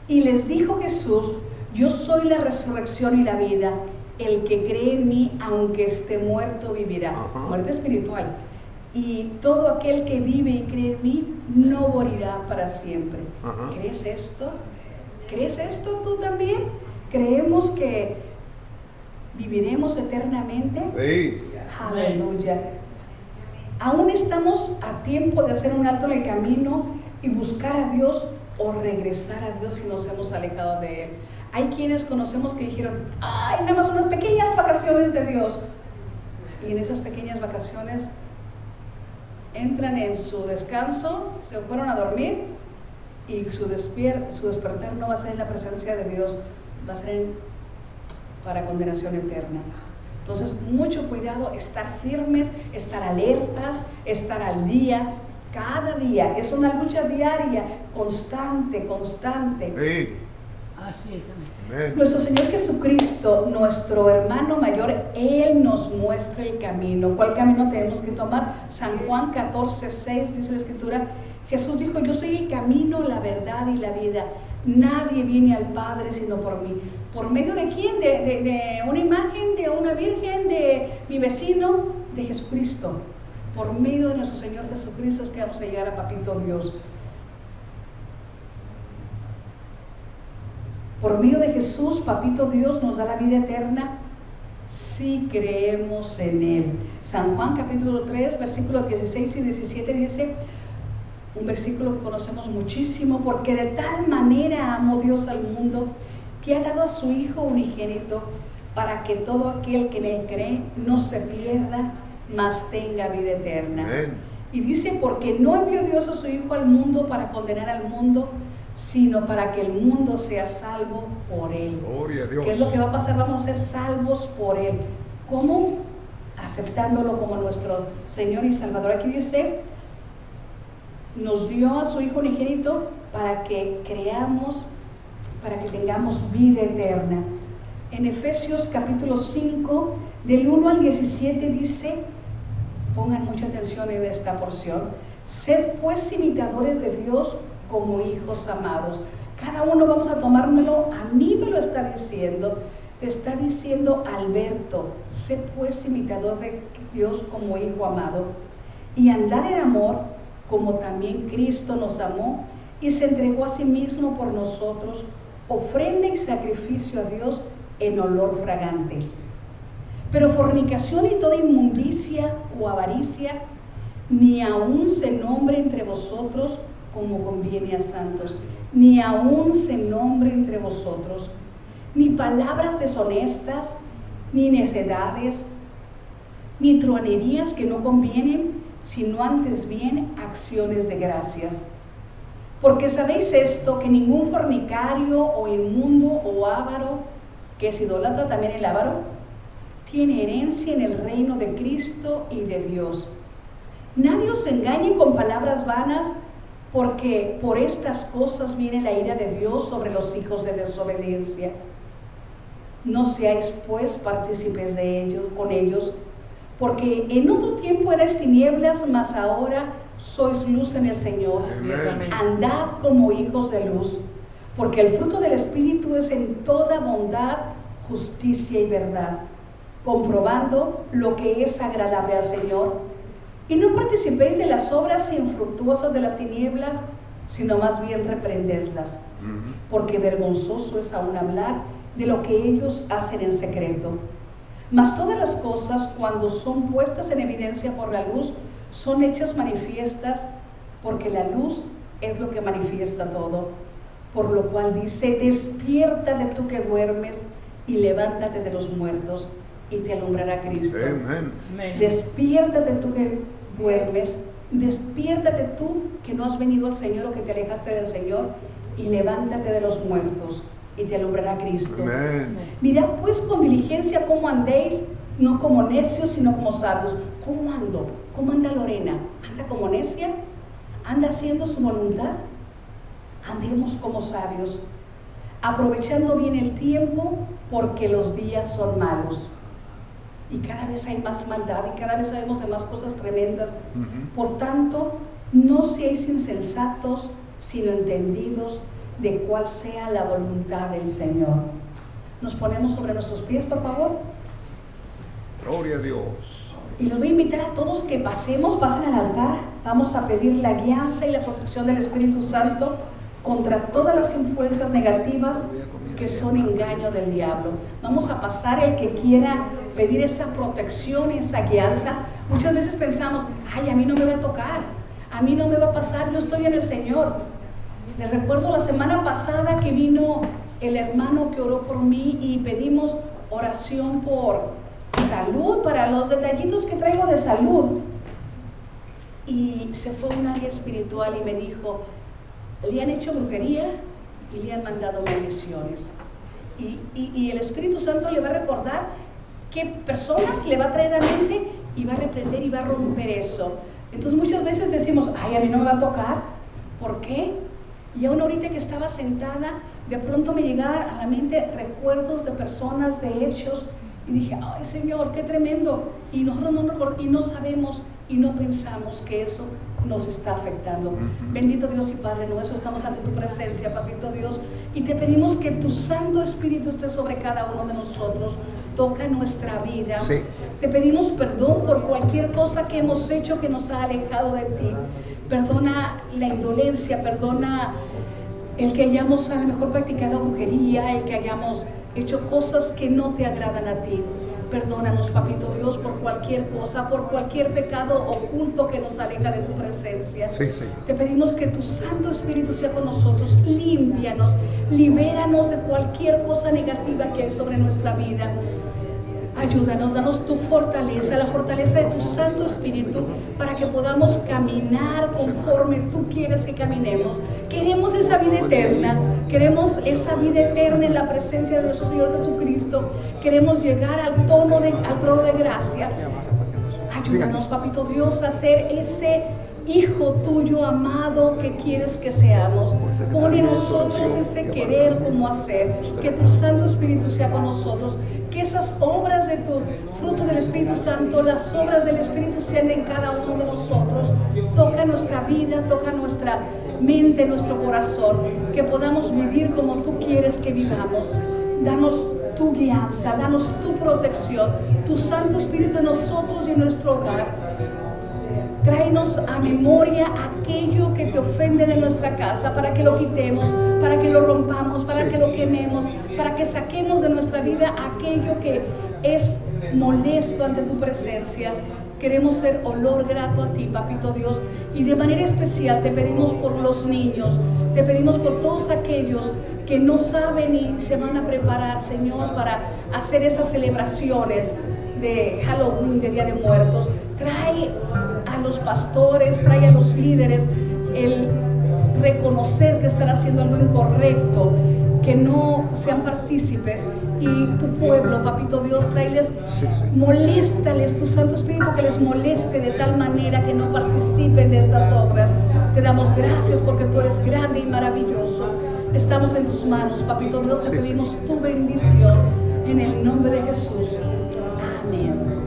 y les dijo Jesús: yo soy la resurrección y la vida. El que cree en mí, aunque esté muerto, vivirá. Muerte espiritual. Y todo aquel que vive y cree en mí no morirá para siempre. ¿Crees esto? ¿Crees esto tú también? ¿Creemos que viviremos eternamente? Sí. Aleluya. Aún estamos a tiempo de hacer un alto en el camino y buscar a Dios, o regresar a Dios si nos hemos alejado de Él. Hay quienes conocemos que dijeron: ay, nada más unas pequeñas vacaciones de Dios. Y en esas pequeñas vacaciones entran en su descanso, se fueron a dormir, y su despertar no va a ser en la presencia de Dios, va a ser para condenación eterna. Entonces, mucho cuidado, estar firmes, estar alertas, estar al día. Cada día es una lucha diaria, constante. Sí. Así es, amén. Nuestro Señor Jesucristo, nuestro hermano mayor, Él nos muestra el camino. ¿Cuál camino tenemos que tomar? San Juan 14, 6 dice la Escritura: Jesús dijo: yo soy el camino, la verdad y la vida. Nadie viene al Padre sino por mí. ¿Por medio de quién? De una imagen, de una virgen, de mi vecino, de Jesucristo. Por medio de nuestro Señor Jesucristo es que vamos a llegar a Papito Dios. Por medio de Jesús, Papito Dios nos da la vida eterna si creemos en Él. San Juan capítulo 3, versículos 16 y 17 dice, un versículo que conocemos muchísimo: porque de tal manera amó Dios al mundo, que ha dado a su Hijo unigénito, para que todo aquel que en Él cree no se pierda, mas tenga vida eterna. Amén. Y dice: porque no envió Dios a su Hijo al mundo para condenar al mundo, sino para que el mundo sea salvo por Él. Gloria a Dios. ¿Qué es lo que va a pasar? Vamos a ser salvos por Él. ¿Cómo? Aceptándolo como nuestro Señor y Salvador. Aquí dice: nos dio a su Hijo unigénito para que creamos, para que tengamos vida eterna. En Efesios capítulo 5, del 1 al 17 dice, pongan mucha atención en esta porción: sed pues imitadores de Dios como hijos amados. Cada uno vamos a tomármelo, a mí me lo está diciendo, te está diciendo Alberto: sé pues imitador de Dios como hijo amado, y andad en amor, como también Cristo nos amó y se entregó a sí mismo por nosotros, ofrenda y sacrificio a Dios en olor fragante. Pero fornicación y toda inmundicia o avaricia ni aún se nombre entre vosotros como conviene a santos, ni aún se nombre entre vosotros, ni palabras deshonestas, ni necedades, ni truanerías que no convienen, sino antes bien acciones de gracias. Porque sabéis esto, que ningún fornicario o inmundo o avaro, que es idólatra también el avaro, tiene herencia en el reino de Cristo y de Dios. Nadie os engañe con palabras vanas, porque por estas cosas viene la ira de Dios sobre los hijos de desobediencia. No seáis pues partícipes de ellos, con ellos, porque en otro tiempo erais tinieblas, mas ahora sois luz en el Señor. Amén. Andad como hijos de luz, porque el fruto del Espíritu es en toda bondad, justicia y verdad, comprobando lo que es agradable al Señor. Y no participéis de las obras infructuosas de las tinieblas, sino más bien reprendedlas, porque vergonzoso es aún hablar de lo que ellos hacen en secreto. Mas todas las cosas, cuando son puestas en evidencia por la luz, son hechas manifiestas, porque la luz es lo que manifiesta todo. Por lo cual dice: despiértate tú que duermes y levántate de los muertos, y te alumbrará Cristo. Amén. Despiértate tú que duermes, despiértate tú que no has venido al Señor o que te alejaste del Señor, y levántate de los muertos, y te alumbrará Cristo. Amén. Mirad pues con diligencia cómo andéis, no como necios, sino como sabios. ¿Cómo ando? ¿Cómo anda Lorena? ¿Anda como necia? ¿Anda haciendo su voluntad? Andemos como sabios, aprovechando bien el tiempo, porque los días son malos. Y cada vez hay más maldad, y cada vez sabemos de más cosas tremendas. Por tanto, no seáis insensatos, sino entendidos de cuál sea la voluntad del Señor. Nos ponemos sobre nuestros pies, por favor. Gloria a Dios. Y los voy a invitar a todos que pasen al altar. Vamos a pedir la guianza y la protección del Espíritu Santo contra todas las influencias negativas que son engaño del diablo. Vamos a pasar, el que quiera pedir esa protección, esa guianza. Muchas veces pensamos: ay, a mí no me va a tocar, a mí no me va a pasar, yo estoy en el Señor. Les recuerdo la semana pasada que vino el hermano que oró por mí y pedimos oración por salud, para los detallitos que traigo de salud. Y se fue a un área espiritual y me dijo: le han hecho brujería y le han mandado maldiciones. Y el Espíritu Santo le va a recordar qué personas le va a traer a mente y va a reprender y va a romper eso. Entonces muchas veces decimos: ay, a mí no me va a tocar. ¿Por qué? Y aún ahorita que estaba sentada, de pronto me llegaron a la mente recuerdos de personas, de hechos, y dije: ay, Señor, qué tremendo. Y nosotros no sabemos y no pensamos que eso nos está afectando. Bendito Dios y Padre nuestro, estamos ante tu presencia, Papito Dios, y te pedimos que tu Santo Espíritu esté sobre cada uno de nosotros. Toca nuestra vida. Sí. Te pedimos perdón por cualquier cosa que hemos hecho que nos ha alejado de ti. Perdona la indolencia, perdona el que hayamos a lo mejor practicado brujería, el que hayamos hecho cosas que no te agradan a ti. Perdónanos, Papito Dios, por cualquier cosa, por cualquier pecado oculto que nos aleja de tu presencia. Sí, sí. Te pedimos que tu Santo Espíritu sea con nosotros, límpianos, libéranos de cualquier cosa negativa que hay sobre nuestra vida. Ayúdanos, danos tu fortaleza, la fortaleza de tu Santo Espíritu, para que podamos caminar conforme tú quieres que caminemos. Queremos esa vida eterna, queremos esa vida eterna en la presencia de nuestro Señor Jesucristo. Queremos llegar al trono de gracia. Ayúdanos, Papito Dios, a ser ese Hijo tuyo amado que quieres que seamos. Pon en nosotros ese querer como hacer. Que tu Santo Espíritu sea con nosotros. Que esas obras de tu fruto del Espíritu Santo, las obras del Espíritu sean en cada uno de nosotros. Toca nuestra vida, toca nuestra mente, nuestro corazón. Que podamos vivir como tú quieres que vivamos. Danos tu guianza, danos tu protección, tu Santo Espíritu en nosotros y en nuestro hogar. Tráenos a memoria aquello que te ofende de nuestra casa, para que lo quitemos, para que lo rompamos, para que lo quememos, para que saquemos de nuestra vida aquello que es molesto ante tu presencia. Queremos ser olor grato a ti, papito Dios, y de manera especial te pedimos por los niños, te pedimos por todos aquellos que no saben y se van a preparar, Señor, para hacer esas celebraciones de Halloween, de Día de Muertos. Trae a los pastores, trae a los líderes el reconocer que están haciendo algo incorrecto, que no sean partícipes, y tu pueblo, papito Dios, tráeles, moléstales, tu Santo Espíritu que les moleste de tal manera que no participen de estas obras. Te damos gracias porque tú eres grande y maravilloso. Estamos en tus manos, papito Dios, te pedimos tu bendición en el nombre de Jesús. Amén.